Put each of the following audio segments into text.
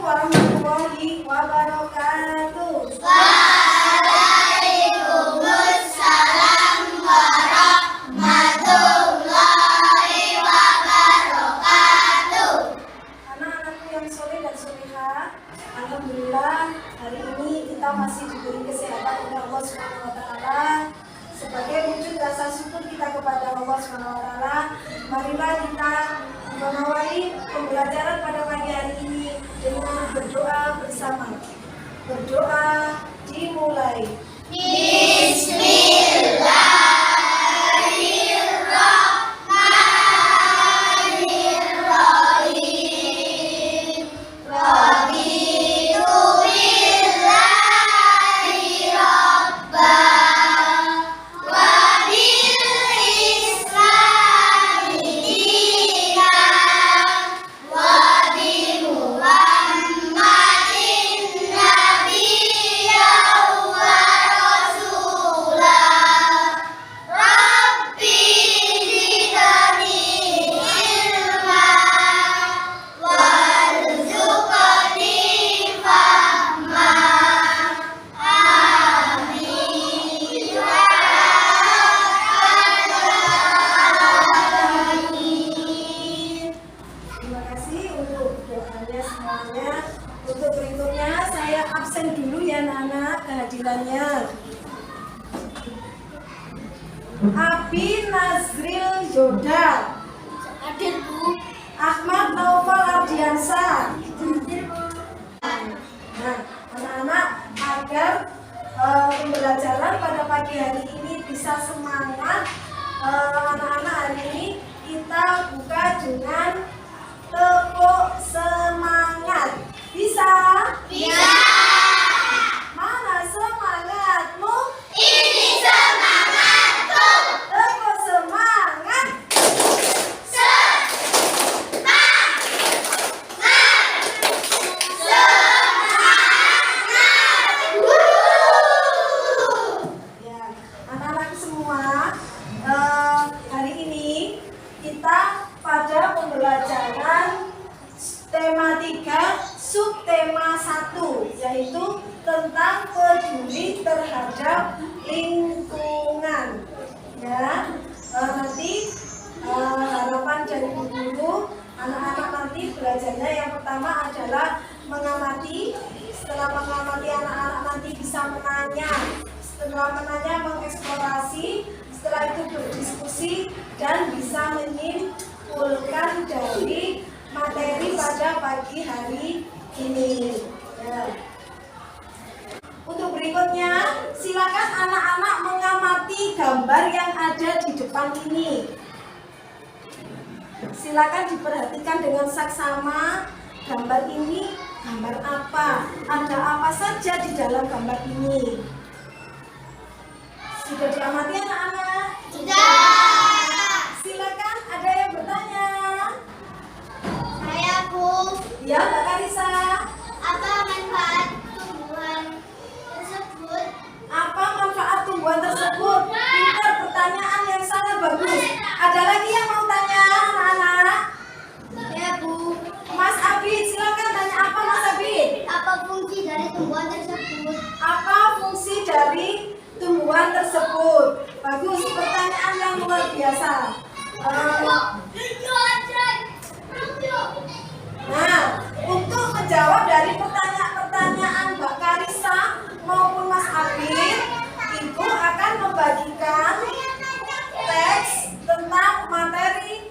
warahmatullahi wabarakatuh. Waalaikumsalam warahmatullahi wabarakatuh. Anak-anakku yang soleh dan solehah, alhamdulillah hari ini kita masih diberi kesehatan oleh Allah Subhanahu wa taala. Sebagai wujud rasa syukur kita kepada Allah Subhanahu wa taala, marilah kita mengawali pembelajaran pada pagi hari ini dengan berdoa bersama. Berdoa dimulai. Bismillahirrahmanirrahim. Raditu billahi rabban wa bil islami dinan wa bi Muhammadin nabiyyan wa rasulah. Rabbi zidni ilman warzuqni fahman. Amin ya rabbal alamin. Terima kasih untuk doanya semuanya. Untuk berikutnya saya absen dulu ya anak-anak kehadirannya. Abi Nazril Yoda, Hadir, Bu. Ahmad Naufal Ardiansa. Nah, anak-anak agar pembelajaran pada pagi hari ini bisa semangat, anak-anak hari ini kita buka dengan tepuk semangat. Bisa? Bisa. Mana semangatmu? Ini semangatku. Tepuk semangat. Ya, anak-anak semua, hari ini kita pada pembelajaran tema 3, subtema 1, yaitu tentang peduli terhadap lingkungan. Ya, nanti harapan dari Bu Guru, anak-anak nanti belajarnya yang pertama adalah mengamati. Setelah mengamati, anak-anak nanti bisa menanya. Setelah menanya, mengeksplorasi. Setelah itu berdiskusi dan bisa menyimpulkan dari materi pada pagi hari ini. Ya. Untuk berikutnya, silakan anak-anak mengamati gambar yang ada di depan ini. Silakan diperhatikan dengan saksama. Gambar ini gambar apa? Ada apa saja di dalam gambar ini? Sudah diamati anak-anak? Sudah. Silakan, ada yang bertanya? Saya, Bu. Ya, Mbak Karisa. Apa manfaat tumbuhan tersebut? Apa manfaat tumbuhan tersebut? Pintar, pertanyaan yang sangat bagus. Ada lagi yang mau tanya, anak-anak? Ya, Bu. Mas Abid, silakan tanya apa Mas Abid? Apa fungsi dari tumbuhan tersebut? Apa fungsi dari tumbuhan tersebut? Bagus, pertanyaan yang luar biasa. Nah, untuk menjawab dari pertanyaan-pertanyaan Mbak Karisa maupun Mas Abid, Ibu akan membagikan teks tentang materi.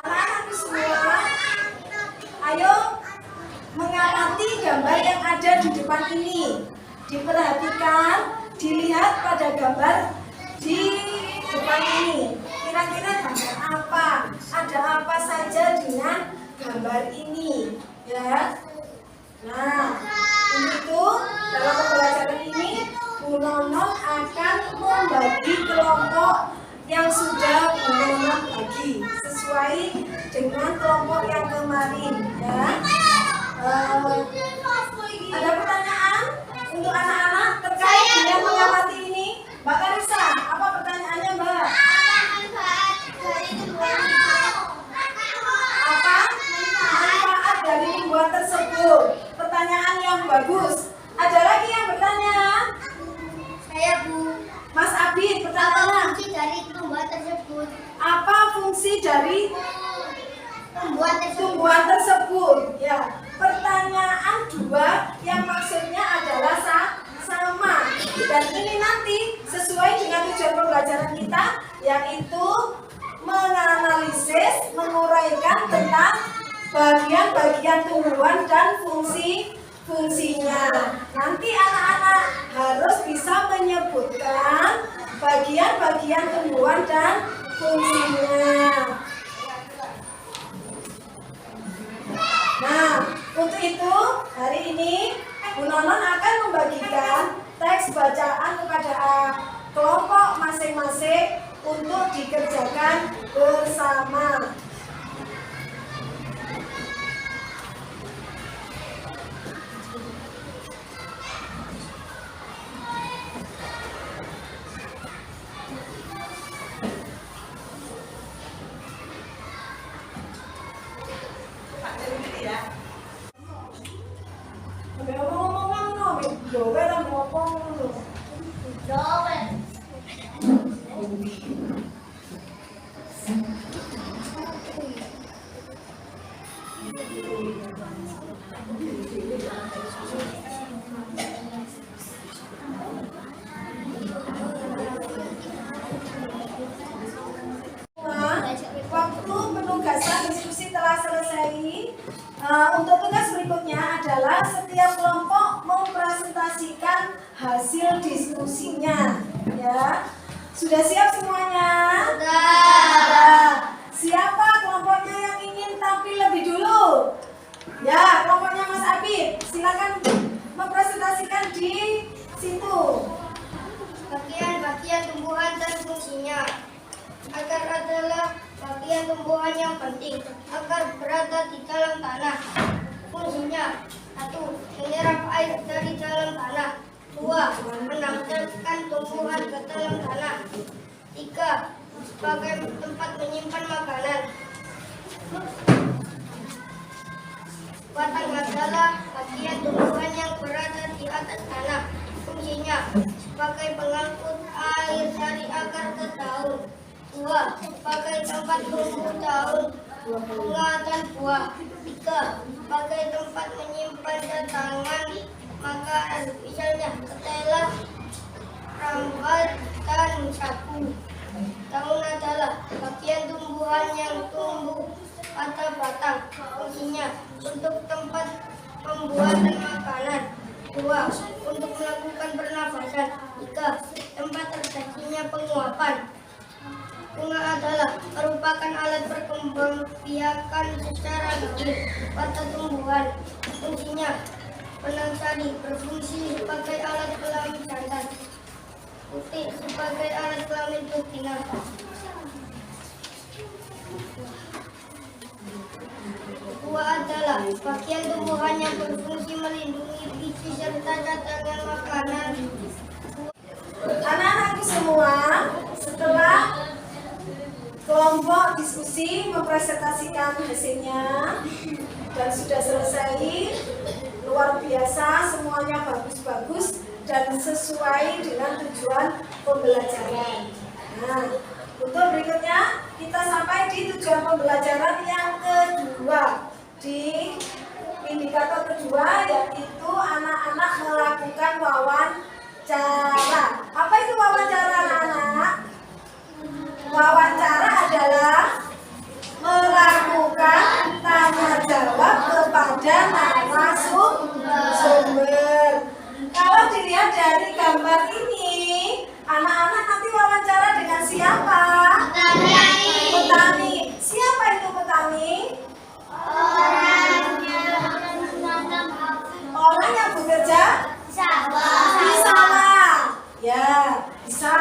Anak-anak semua, ayo mengamati gambar yang ada di depan ini. Diperhatikan, dilihat pada gambar di depan ini. Kira-kira gambar apa? Ada apa saja dengan gambar ini? Ya. Nah, untuk dalam pembelajaran ini, Bu Nono akan membagi kelompok yang sudah Bu Nono bagi sesuai dengan kelompok yang kemarin. Ya. Ada pertanyaan untuk anak-anak terkait dengan mengamati ini? Mbak Karisa, apa pertanyaannya Mbak? Apa manfaat dari tumbuhan tersebut? Ya, Bu. Mas Abid, Apa pertanyaan. fungsi dari tumbuhan tersebut? Apa fungsi dari Tumbuhan tumbuhan tersebut? Ya, pertanyaan 2 yang maksudnya adalah sama. Dan ini nanti sesuai dengan tujuan pembelajaran kita, yaitu menganalisis, menguraikan tentang bagian-bagian tumbuhan dan fungsinya. Nanti anak-anak harus bisa menyebutkan bagian-bagian tumbuhan dan fungsinya. Nah, untuk itu hari ini Bu Nonon akan membagikan teks bacaan kepada kelompok masing-masing untuk dikerjakan bersama. Waktu penugasan diskusi telah selesai. Untuk tugas berikutnya adalah setiap kelompok mempresentasikan hasil diskusinya. Ya, sudah siap semuanya? Sudah. Siapa kelompoknya yang ingin tampil lebih dulu? Ya, kelompoknya Mas Abid, silakan mempresentasikan di situ. Bagian-bagian tumbuhan dan fungsinya. Akar adalah bagian tumbuhan yang penting agar berada di dalam tanah. Fungsinya: 1. Menyerap air dari dalam tanah. 2. Menangkapkan tumbuhan ke dalam tanah. 3. Sebagai tempat menyimpan makanan. Batang adalah bagian tumbuhan yang berada di atas tanah. Fungsinya: sebagai pengangkut air dari akar ke daun. 2. Sebagai tempat tumbuh daun, bunga dan buah. 3. Sebagai tempat menyimpan dagangan makanan, misalnya ketela, rambat, dan sagu. Daun adalah bagian tumbuhan yang tumbuh pada batang. Fungsinya: untuk tempat pembuatan makanan. 2. Untuk melakukan pernafasan. 3. Tempat terjadinya penguapan. Bunga adalah merupakan alat perkembangbiakan secara alami pada tumbuhan. Fungsinya: penangsari, berfungsi sebagai alat kelamin jantan. Putih sebagai alat kelamin betina. Buah adalah bagian tumbuhan yang berfungsi melindungi biji serta cadangan makanan. Anak-anakku semua, setelah kelompok diskusi mempresentasikan hasilnya dan sudah selesai, luar biasa, semuanya bagus-bagus dan sesuai dengan tujuan pembelajaran. Nah, untuk berikutnya kita sampai di tujuan pembelajaran yang kedua. Di indikator kedua, yaitu anak-anak melakukan wawancara. Apa itu wawancara, anak-anak? Wawancara adalah melakukan tanya jawab kepada narasumber. Kalau dilihat dari gambar ini, anak-anak nanti wawancara dengan siapa? Petani. Siapa itu petani? Orang yang bekerja di sawah. Ya, bisa.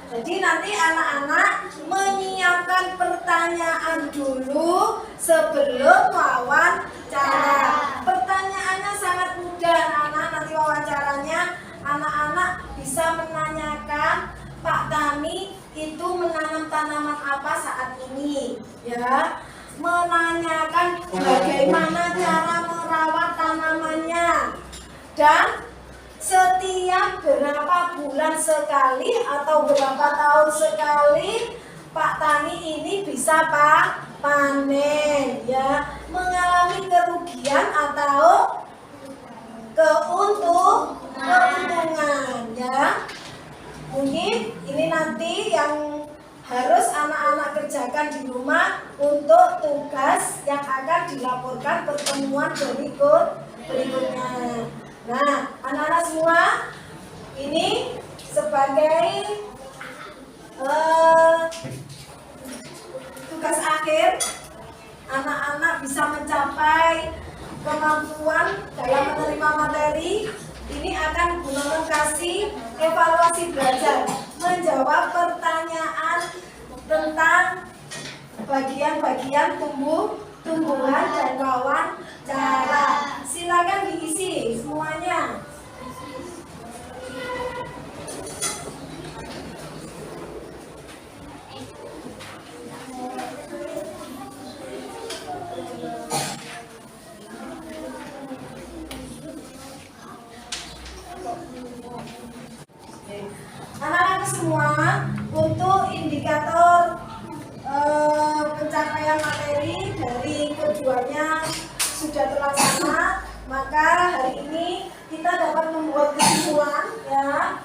Jadi nanti anak-anak menyiapkan pertanyaan dulu sebelum wawancara. Pertanyaannya sangat mudah, anak-anak. Nanti wawancaranya anak-anak bisa menanyakan, Pak Tani itu menanam tanaman apa saat ini? Ya, menanyakan bagaimana cara merawat tanamannya dan setiap berapa bulan sekali atau berapa tahun sekali Pak Tani ini bisa panen ya, mengalami kerugian atau keuntungan ya. Mungkin ini nanti yang harus anak-anak kerjakan di rumah untuk tugas yang akan dilaporkan pertemuan berikutnya. Nah, anak-anak semua, ini sebagai tugas akhir, anak-anak bisa mencapai kemampuan dalam menerima materi. Ini akan Bu Nonon kasih evaluasi belajar, menjawab pertanyaan tentang bagian-bagian tumbuhan dan wawancara. Silakan diisi semuanya. Anak-anak semua, untuk indikator pencapaian materi dari keduanya sudah terlaksana, maka hari ini kita dapat membuat kesimpulan ya,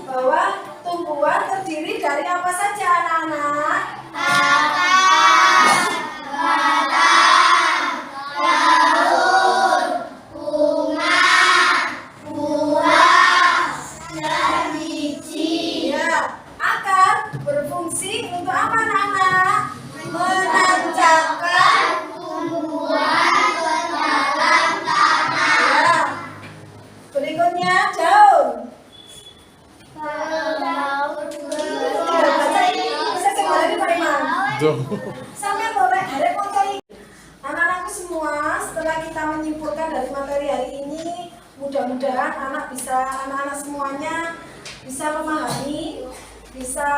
bahwa tumbuhan terdiri dari apa saja anak-anak? Berfungsi untuk apa anak-anak? Menancapkan tumbuhan ke dalam tanah. Ya. Berikutnya daun. Sampai boleh ada materi. Anak-anakku semua, setelah kita menyimpulkan dari materi hari ini, mudah-mudahan anak-anak semuanya bisa memahami, bisa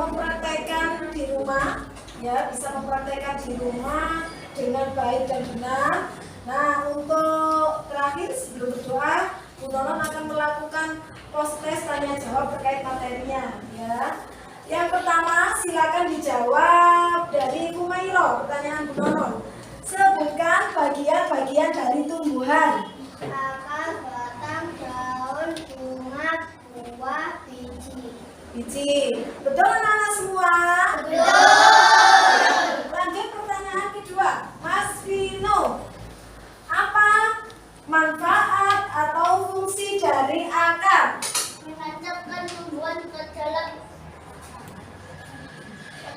mempraktekkan di rumah ya, bisa mempraktekkan di rumah dengan baik dan benar. Nah, untuk terakhir sebelum berdoa, Bu Nonon akan melakukan post-test tanya jawab terkait materinya ya. Yang pertama, silakan dijawab dari Bu Mairo. Pertanyaan Bu Nonon, sebutkan bagian-bagian dari tumbuhan. Akar, batang, daun, bunga, buah, biji. Betul anak-anak semua? Betul. Lanjut pertanyaan kedua, Mas Vino. Apa manfaat atau fungsi dari akar? Menancapkan tumbuhan ke dalam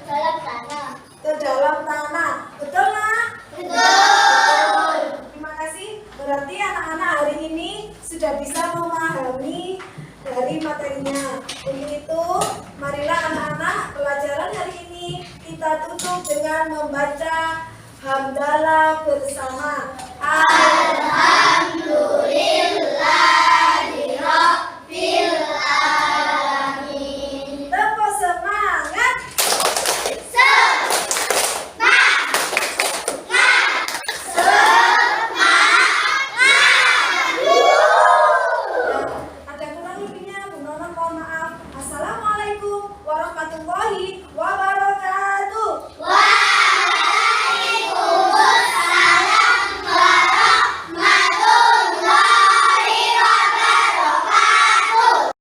tanah. Ke dalam tanah. Betul nak? Betul. Terima kasih. Berarti anak-anak hari ini sudah bisa memahami dari materinya. Untuk itu, marilah anak-anak pelajaran hari ini kita tutup dengan membaca hamdalah bersama. Alhamdulillahirabbil alamin. Tepuk semangat. Ada kurang lebihnya, Bu Nonon mohon maaf. Assalamualaikum warahmatullahi